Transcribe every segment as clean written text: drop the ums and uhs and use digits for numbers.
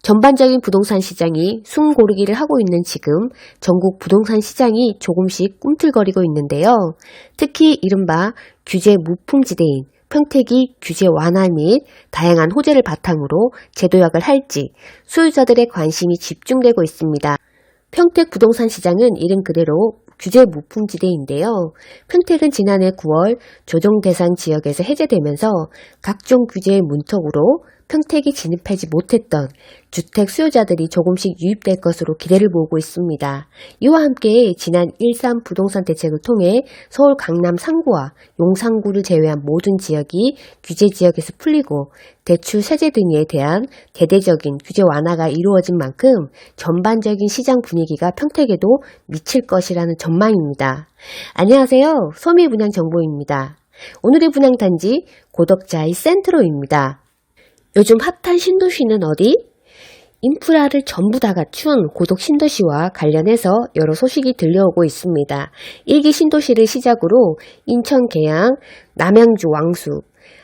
전반적인 부동산 시장이 숨 고르기를 하고 있는 지금 전국 부동산 시장이 조금씩 꿈틀거리고 있는데요. 특히 이른바 규제 무풍지대인 평택이 규제 완화 및 다양한 호재를 바탕으로 재도약을 할지 소유자들의 관심이 집중되고 있습니다. 평택 부동산 시장은 이름 그대로 규제 무풍지대인데요. 평택은 지난해 9월 조정 대상 지역에서 해제되면서 각종 규제의 문턱으로 평택이 진입하지 못했던 주택 수요자들이 조금씩 유입될 것으로 기대를 모으고 있습니다. 이와 함께 지난 1.3 부동산 대책을 통해 서울 강남 상구와 용산구를 제외한 모든 지역이 규제 지역에서 풀리고 대출 세제 등에 대한 대대적인 규제 완화가 이루어진 만큼 전반적인 시장 분위기가 평택에도 미칠 것이라는 전망입니다. 안녕하세요. 소미분양정보입니다. 오늘의 분양단지 고덕자이 센트로입니다. 요즘 핫한 신도시는 어디? 인프라를 전부 다 갖춘 고덕 신도시와 관련해서 여러 소식이 들려오고 있습니다. 1기 신도시를 시작으로 인천 계양, 남양주 왕수,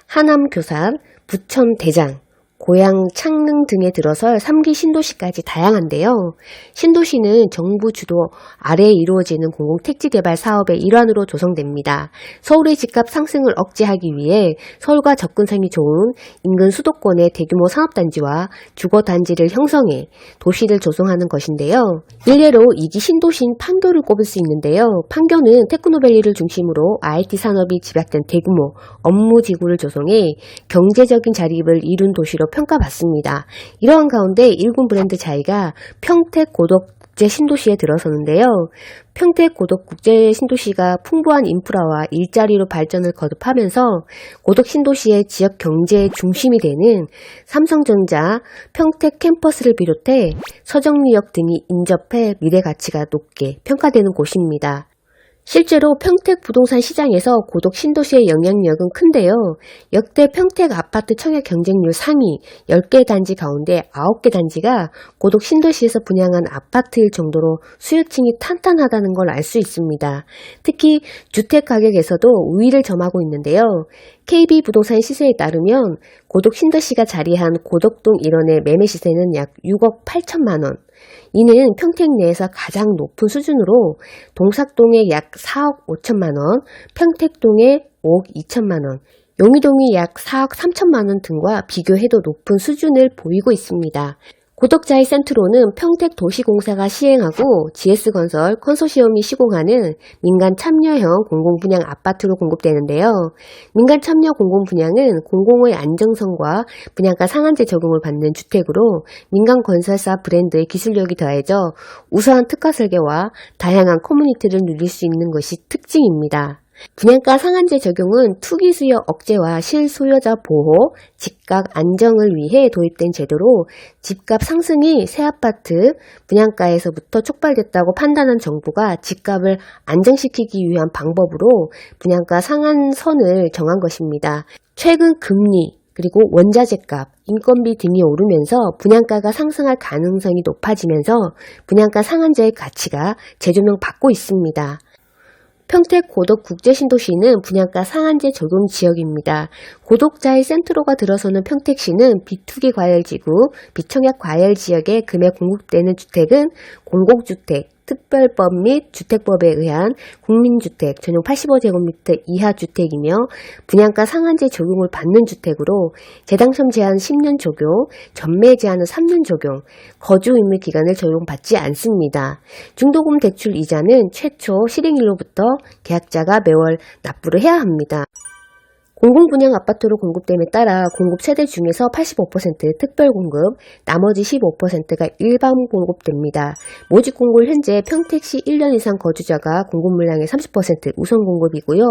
하남 교산, 부천 대장, 고양 창릉 등에 들어설 3기 신도시까지 다양한데요. 신도시는 정부 주도 아래에 이루어지는 공공택지 개발 사업의 일환으로 조성됩니다. 서울의 집값 상승을 억제하기 위해 서울과 접근성이 좋은 인근 수도권의 대규모 산업단지와 주거단지를 형성해 도시를 조성하는 것인데요. 일례로 2기 신도시인 판교를 꼽을 수 있는데요. 판교는 테크노밸리를 중심으로 IT 산업이 집약된 대규모 업무지구를 조성해 경제적인 자립을 이룬 도시로 평가받습니다. 이러한 가운데 일군 브랜드 자이가 평택 고덕국제 신도시에 들어서는데요. 평택 고덕국제 신도시가 풍부한 인프라와 일자리로 발전을 거듭하면서 고덕 신도시의 지역 경제의 중심이 되는 삼성전자 평택 캠퍼스를 비롯해 서정리역 등이 인접해 미래 가치가 높게 평가되는 곳입니다. 실제로 평택 부동산 시장에서 고덕 신도시의 영향력은 큰데요. 역대 평택 아파트 청약 경쟁률 상위 10개 단지 가운데 9개 단지가 고덕 신도시에서 분양한 아파트일 정도로 수요층이 탄탄하다는 걸 알 수 있습니다. 특히 주택 가격에서도 우위를 점하고 있는데요. KB부동산 시세에 따르면 고덕 신도시가 자리한 고덕동 일원의 매매 시세는 약 6억 8천만 원. 이는 평택 내에서 가장 높은 수준으로 동삭동의 약 4억 5천만 원, 평택동의 5억 2천만 원, 용의동이 약 4억 3천만 원 등과 비교해도 높은 수준을 보이고 있습니다. 고덕자이 센트로는 평택도시공사가 시행하고 GS건설 컨소시엄이 시공하는 민간 참여형 공공분양 아파트로 공급되는데요. 민간 참여 공공분양은 공공의 안정성과 분양가 상한제 적용을 받는 주택으로 민간 건설사 브랜드의 기술력이 더해져 우수한 특화 설계와 다양한 커뮤니티를 누릴 수 있는 것이 특징입니다. 분양가 상한제 적용은 투기 수요 억제와 실소유자 보호, 집값 안정을 위해 도입된 제도로 집값 상승이 새 아파트 분양가에서부터 촉발됐다고 판단한 정부가 집값을 안정시키기 위한 방법으로 분양가 상한선을 정한 것입니다. 최근 금리, 그리고 원자재값, 인건비 등이 오르면서 분양가가 상승할 가능성이 높아지면서 분양가 상한제의 가치가 재조명받고 있습니다. 평택 고덕 국제신도시는 분양가 상한제 적용 지역입니다. 고덕자이 센트로가 들어서는 평택시는 비투기 과열지구, 비청약 과열지역에 금액 공급되는 주택은 공공주택, 특별법 및 주택법에 의한 국민주택 전용 85제곱미터 이하 주택이며 분양가 상한제 적용을 받는 주택으로 재당첨 제한 10년 적용, 전매 제한은 3년 적용, 거주 의무 기간을 적용받지 않습니다. 중도금 대출 이자는 최초 실행일로부터 계약자가 매월 납부를 해야 합니다. 공공분양 아파트로 공급됨에 따라 공급 세대 중에서 85% 특별공급, 나머지 15%가 일반 공급됩니다. 모집 공고를 현재 평택시 1년 이상 거주자가 공급 물량의 30% 우선 공급이고요.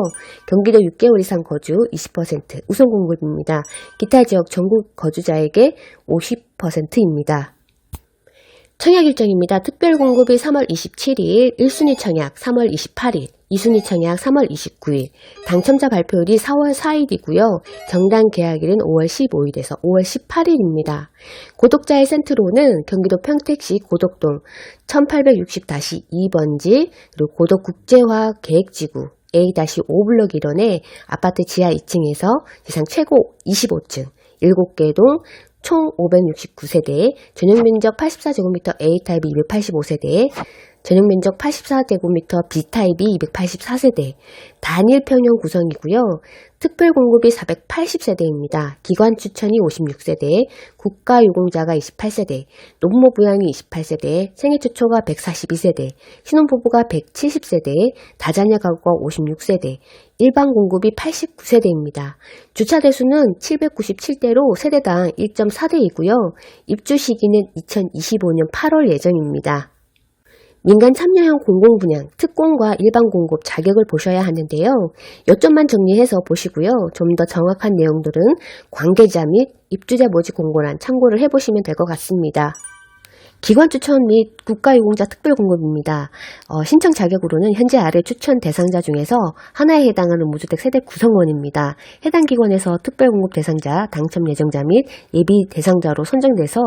경기도 6개월 이상 거주 20% 우선 공급입니다. 기타 지역 전국 거주자에게 50%입니다. 청약 일정입니다. 특별공급이 3월 27일, 1순위 청약 3월 28일, 2순위 청약 3월 29일, 당첨자 발표일이 4월 4일이고요. 경당 계약일은 5월 15일에서 5월 18일입니다. 고덕자이 센트로는 경기도 평택시 고덕동 1860-2번지 그리고 고덕국제화 계획지구 A-5블럭 1원의 아파트 지하 2층에서 지상 최고 25층 7개 동 총 569세대, 전용면적 84제곱미터 A타입이 285세대, 전용면적 84제곱미터 B타입이 284세대, 단일평형 구성이고요. 특별공급이 480세대입니다. 기관 추천이 56세대, 국가유공자가 28세대, 노부모부양이 28세대, 생애초초가 142세대, 신혼부부가 170세대, 다자녀 가구가 56세대, 일반공급이 89세대입니다. 주차대수는 797대로 세대당 1.4대이고요. 입주 시기는 2025년 8월 예정입니다. 민간 참여형 공공분양, 특공과 일반 공급 자격을 보셔야 하는데요. 요점만 정리해서 보시고요. 좀 더 정확한 내용들은 관계자 및 입주자 모집 공고란 참고를 해보시면 될 것 같습니다. 기관 추천 및 국가유공자 특별공급입니다. 신청 자격으로는 현재 아래 추천 대상자 중에서 하나에 해당하는 무주택 세대 구성원입니다. 해당 기관에서 특별공급 대상자, 당첨 예정자 및 예비 대상자로 선정돼서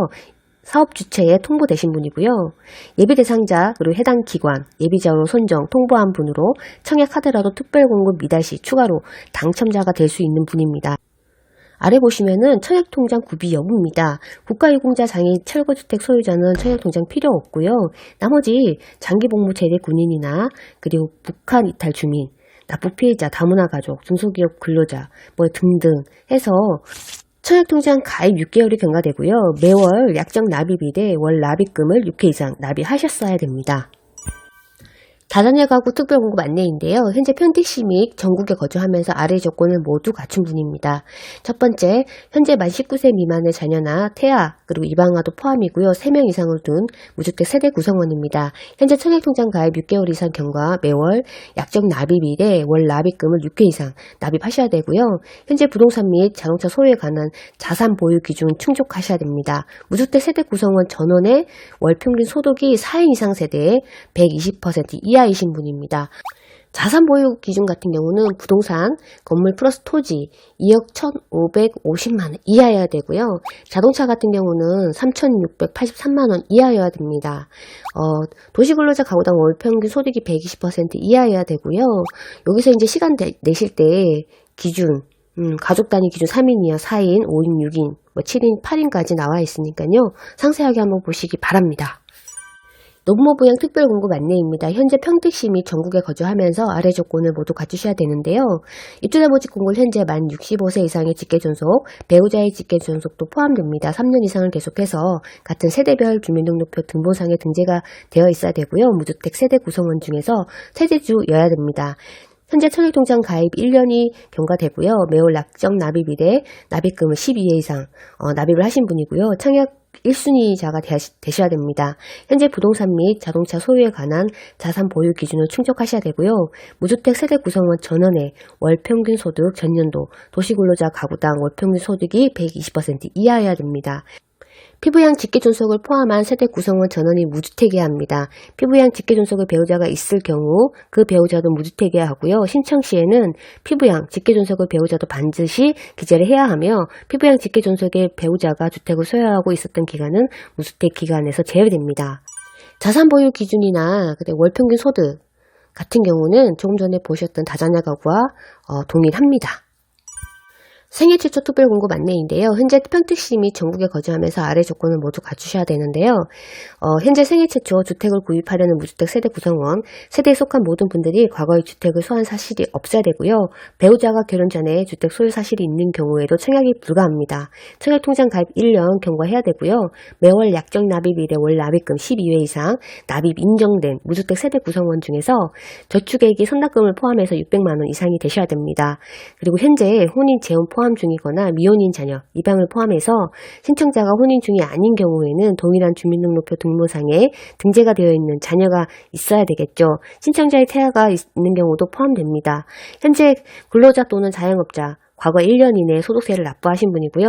사업 주체에 통보되신 분이고요. 예비 대상자 그리고 해당 기관, 예비자로 선정, 통보한 분으로 청약하더라도 특별공급 미달 시 추가로 당첨자가 될 수 있는 분입니다. 아래 보시면은 청약통장 구비 여부입니다. 국가유공자 장애인 철거주택 소유자는 청약통장 필요 없고요. 나머지 장기복무 제대 군인이나 그리고 북한 이탈 주민, 납북피해자, 다문화 가족, 중소기업 근로자 등등 해서 청약통장 가입 6개월이 경과되고요. 매월 약정 납입이 돼 월 납입금을 6회 이상 납입하셨어야 됩니다. 다자녀 가구 특별공급 안내인데요. 현재 평택시 및 전국에 거주하면서 아래 조건을 모두 갖춘 분입니다. 첫 번째, 현재 만 19세 미만의 자녀나 태아 그리고 입양아도 포함이고요. 3명 이상을 둔 무주택 세대 구성원입니다. 현재 청약통장 가입 6개월 이상 경과 매월 약정 납입이 돼 월 납입금을 6회 이상 납입하셔야 되고요. 현재 부동산 및 자동차 소유에 관한 자산 보유 기준 충족하셔야 됩니다. 무주택 세대 구성원 전원의 월 평균 소득이 4인 이상 세대의 120% 이하이신 분입니다. 자산 보유 기준 같은 경우는 부동산, 건물 플러스 토지 2억 1,550만원 이하여야 되고요. 자동차 같은 경우는 3,683만원 이하여야 됩니다. 도시근로자 가구당 월평균 소득이 120% 이하여야 되고요. 여기서 이제 시간 내실 때 기준, 가족 단위 기준 3인 이하, 4인, 5인, 6인, 7인, 8인까지 나와 있으니까요. 상세하게 한번 보시기 바랍니다. 노부모부양 특별공급 안내입니다. 현재 평택시 및 전국에 거주하면서 아래 조건을 모두 갖추셔야 되는데요. 입주자 모집 공고를 현재 만 65세 이상의 직계존속, 배우자의 직계존속도 포함됩니다. 3년 이상을 계속해서 같은 세대별 주민등록표 등본상에 등재가 되어 있어야 되고요. 무주택 세대 구성원 중에서 세대주여야 됩니다. 현재 청약통장 가입 1년이 경과되고요. 매월 약정 납입이 돼 납입금을 12회 이상 납입을 하신 분이고요. 청약 1순위자가 되셔야 됩니다. 현재 부동산 및 자동차 소유에 관한 자산 보유 기준을 충족하셔야 되고요. 무주택 세대 구성원 전원의 월평균 소득 전년도 도시근로자 가구당 월평균 소득이 120% 이하여야 됩니다. 피부양 직계존속을 포함한 세대 구성원 전원이 무주택이어야 합니다. 피부양 직계존속의 배우자가 있을 경우 그 배우자도 무주택이어야 하고요. 신청 시에는 피부양 직계존속의 배우자도 반드시 기재를 해야 하며 피부양 직계존속의 배우자가 주택을 소유하고 있었던 기간은 무주택 기간에서 제외됩니다. 자산 보유 기준이나 월평균 소득 같은 경우는 조금 전에 보셨던 다자녀 가구와 동일합니다. 생애 최초 특별공급 안내인데요. 현재 평택시 및 전국에 거주하면서 아래 조건을 모두 갖추셔야 되는데요. 현재 생애 최초 주택을 구입하려는 무주택 세대 구성원, 세대에 속한 모든 분들이 과거에 주택을 소유한 사실이 없어야 되고요. 배우자가 결혼 전에 주택 소유 사실이 있는 경우에도 청약이 불가합니다. 청약통장 가입 1년 경과해야 되고요. 매월 약정 납입일에 월 납입금 12회 이상 납입 인정된 무주택 세대 구성원 중에서 저축액이 선납금을 포함해서 600만 원 이상이 되셔야 됩니다. 그리고 현재 혼인 재혼 포함 중이거나 미혼인 자녀, 입양을 포함해서 신청자가 혼인 중이 아닌 경우에는 동일한 주민등록표 등본상에 등재가 되어 있는 자녀가 있어야 되겠죠. 신청자의 태아가 있는 경우도 포함됩니다. 현재 근로자 또는 자영업자, 과거 1년 이내에 소득세를 납부하신 분이고요.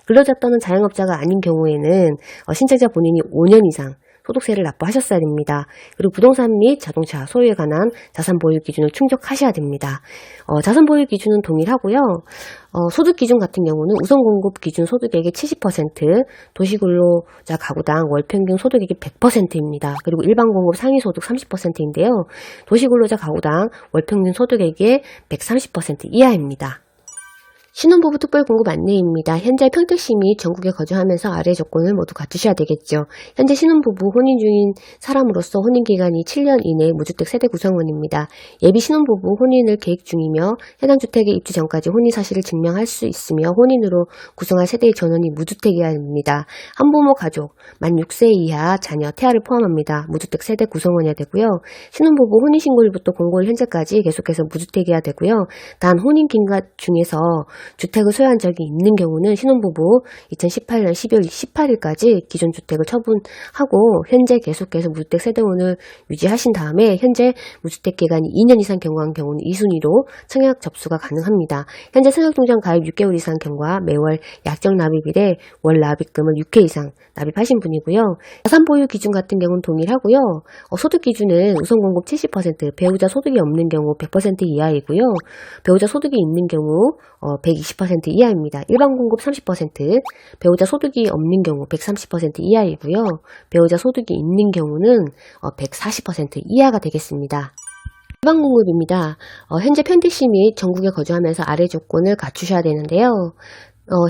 근로자 또는 자영업자가 아닌 경우에는 신청자 본인이 5년 이상 소득세를 납부하셨어야 됩니다. 그리고 부동산 및 자동차 소유에 관한 자산 보유 기준을 충족하셔야 됩니다. 자산 보유 기준은 동일하고요. 소득 기준 같은 경우는 우선 공급 기준 소득액의 70%, 도시근로자 가구당 월평균 소득액이 100%입니다. 그리고 일반 공급 상위 소득 30%인데요. 도시근로자 가구당 월평균 소득액의 130% 이하입니다. 신혼부부 특별공급 안내입니다. 현재 평택시민이 전국에 거주하면서 아래 조건을 모두 갖추셔야 되겠죠. 현재 신혼부부 혼인 중인 사람으로서 혼인기간이 7년 이내 무주택 세대 구성원입니다. 예비 신혼부부 혼인을 계획 중이며 해당 주택에 입주 전까지 혼인 사실을 증명할 수 있으며 혼인으로 구성할 세대의 전원이 무주택이어야 합니다. 한부모 가족, 만 6세 이하 자녀, 태아를 포함합니다. 무주택 세대 구성원이어야 되고요. 신혼부부 혼인신고일부터 공고일 현재까지 계속해서 무주택이어야 되고요. 단 혼인기간 중에서 주택을 소유한 적이 있는 경우는 신혼부부 2018년 12월 18일까지 기존 주택을 처분하고 현재 계속해서 무주택 세대원을 유지하신 다음에 현재 무주택 기간이 2년 이상 경과한 경우는 2순위로 청약 접수가 가능합니다. 현재 청약통장 가입 6개월 이상 경과 매월 약정 납입일에 월 납입금을 6회 이상 납입하신 분이고요. 자산 보유 기준 같은 경우는 동일하고요. 소득 기준은 우선 공급 70%, 배우자 소득이 없는 경우 100% 이하이고요. 배우자 소득이 있는 경우 120% 이하입니다. 일반 공급 30%, 배우자 소득이 없는 경우 130% 이하이고요. 배우자 소득이 있는 경우는 140% 이하가 되겠습니다. 일반 공급입니다. 현재 평택시 및 전국에 거주하면서 아래 조건을 갖추셔야 되는데요.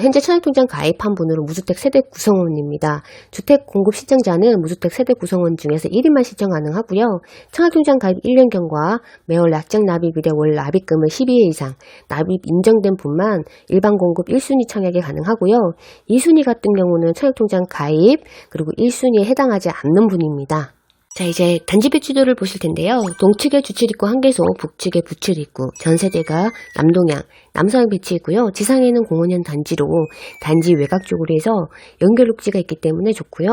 현재 청약통장 가입한 분으로 무주택 세대 구성원입니다. 주택 공급 신청자는 무주택 세대 구성원 중에서 1인만 신청 가능하고요. 청약통장 가입 1년 경과 매월 약정 납입일에 월 납입금을 12회 이상 납입 인정된 분만 일반 공급 1순위 청약이 가능하고요. 2순위 같은 경우는 청약통장 가입 그리고 1순위에 해당하지 않는 분입니다. 자, 이제 단지 배치도를 보실 텐데요. 동측에 주출입구 1개소, 북측에 부출입구, 전세대가 남동향, 남서향 배치이고요. 지상에는 공원형 단지로 단지 외곽 쪽으로 해서 연결 녹지가 있기 때문에 좋고요.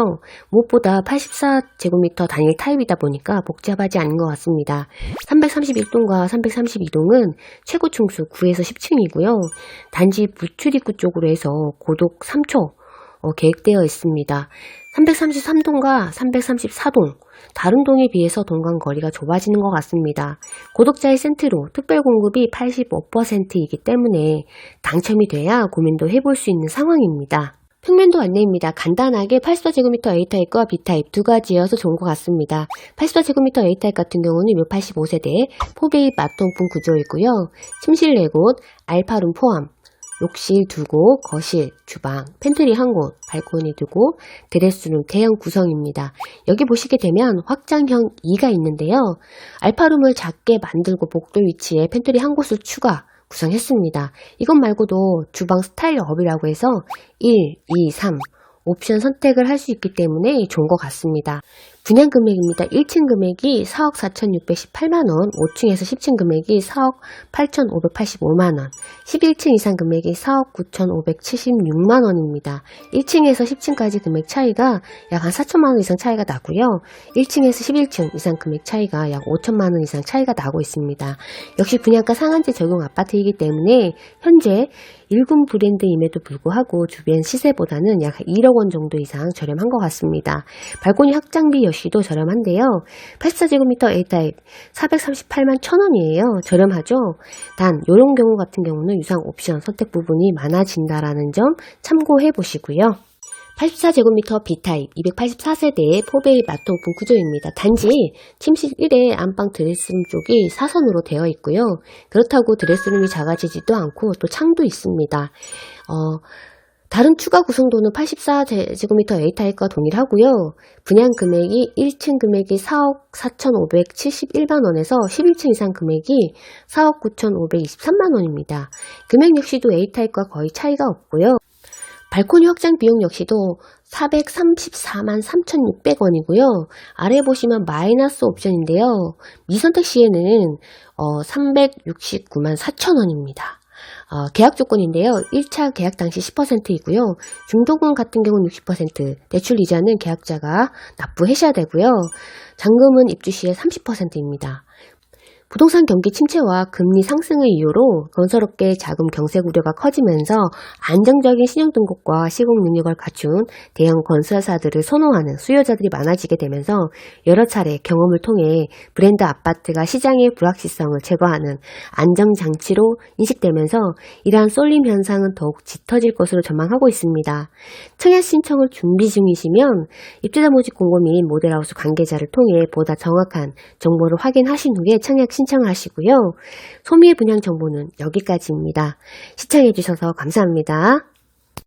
무엇보다 84제곱미터 단일 타입이다 보니까 복잡하지 않은 것 같습니다. 331동과 332동은 최고 층수 9에서 10층이고요. 단지 부출입구 쪽으로 해서 고독 3초 계획되어 있습니다. 333동과 334동, 다른 동에 비해서 동간 거리가 좁아지는 것 같습니다. 고독자의 센트로 특별공급이 85%이기 때문에 당첨이 돼야 고민도 해볼 수 있는 상황입니다. 평면도 안내입니다. 간단하게 84제곱미터 A타입과 B타입 두 가지여서 좋은 것 같습니다. 84제곱미터 A타입 같은 경우는 요 85세대, 포베이 마통풍 구조이고요. 침실 4곳, 알파룸 포함, 욕실 2곳, 거실, 주방, 팬트리 1곳, 발코니 2곳, 드레스룸 대형 구성입니다. 여기 보시게 되면 확장형 2가 있는데요. 알파룸을 작게 만들고 복도 위치에 팬트리 1곳을 추가 구성했습니다. 이것 말고도 주방 스타일 업이라고 해서 1, 2, 3 옵션 선택을 할 수 있기 때문에 좋은 것 같습니다. 분양 금액입니다. 1층 금액이 4억 4,618만원, 5층에서 10층 금액이 4억 8,585만원, 11층 이상 금액이 4억 9,576만원입니다. 1층에서 10층까지 금액 차이가 약 한 4천만원 이상 차이가 나고요. 1층에서 11층 이상 금액 차이가 약 5천만원 이상 차이가 나고 있습니다. 역시 분양가 상한제 적용 아파트이기 때문에 현재 1군 브랜드임에도 불구하고 주변 시세보다는 약 1억 원 정도 이상 저렴한 것 같습니다. 발코니 확장비 역시도 저렴한데요. 84제곱미터 A타입 438만 1,000원이에요. 저렴하죠? 단 이런 경우 같은 경우는 유상 옵션 선택 부분이 많아진다라는 점 참고해 보시고요. 84제곱미터 B타입 284세대의 포베이 마통풍 구조입니다. 단지 침실 1에 안방 드레스룸 쪽이 사선으로 되어 있고요. 그렇다고 드레스룸이 작아지지도 않고 또 창도 있습니다. 다른 추가 구성도는 84제곱미터 A타입과 동일하고요. 분양 금액이 1층 금액이 4억 4,571만원에서 11층 이상 금액이 4억 9,523만원입니다. 금액 역시도 A타입과 거의 차이가 없고요. 발코니 확장 비용 역시도 434만 3,600원이고요. 아래 보시면 마이너스 옵션인데요. 미선택 시에는 369만 4천원입니다. 계약 조건인데요. 1차 계약 당시 10%이고요. 중도금 같은 경우는 60%, 대출 이자는 계약자가 납부하셔야 되고요. 잔금은 입주 시에 30%입니다. 부동산 경기 침체와 금리 상승의 이유로 건설업계의 자금 경색 우려가 커지면서 안정적인 신용등급과 시공 능력을 갖춘 대형 건설사들을 선호하는 수요자들이 많아지게 되면서 여러 차례 경험을 통해 브랜드 아파트가 시장의 불확실성을 제거하는 안정장치로 인식되면서 이러한 쏠림 현상은 더욱 짙어질 것으로 전망하고 있습니다. 청약 신청을 준비 중이시면 입주자 모집 공고 및 모델하우스 관계자를 통해 보다 정확한 정보를 확인하신 후에 청약 신청 신청을 하시고요. 소미의 분양 정보는 여기까지입니다. 시청해주셔서 감사합니다.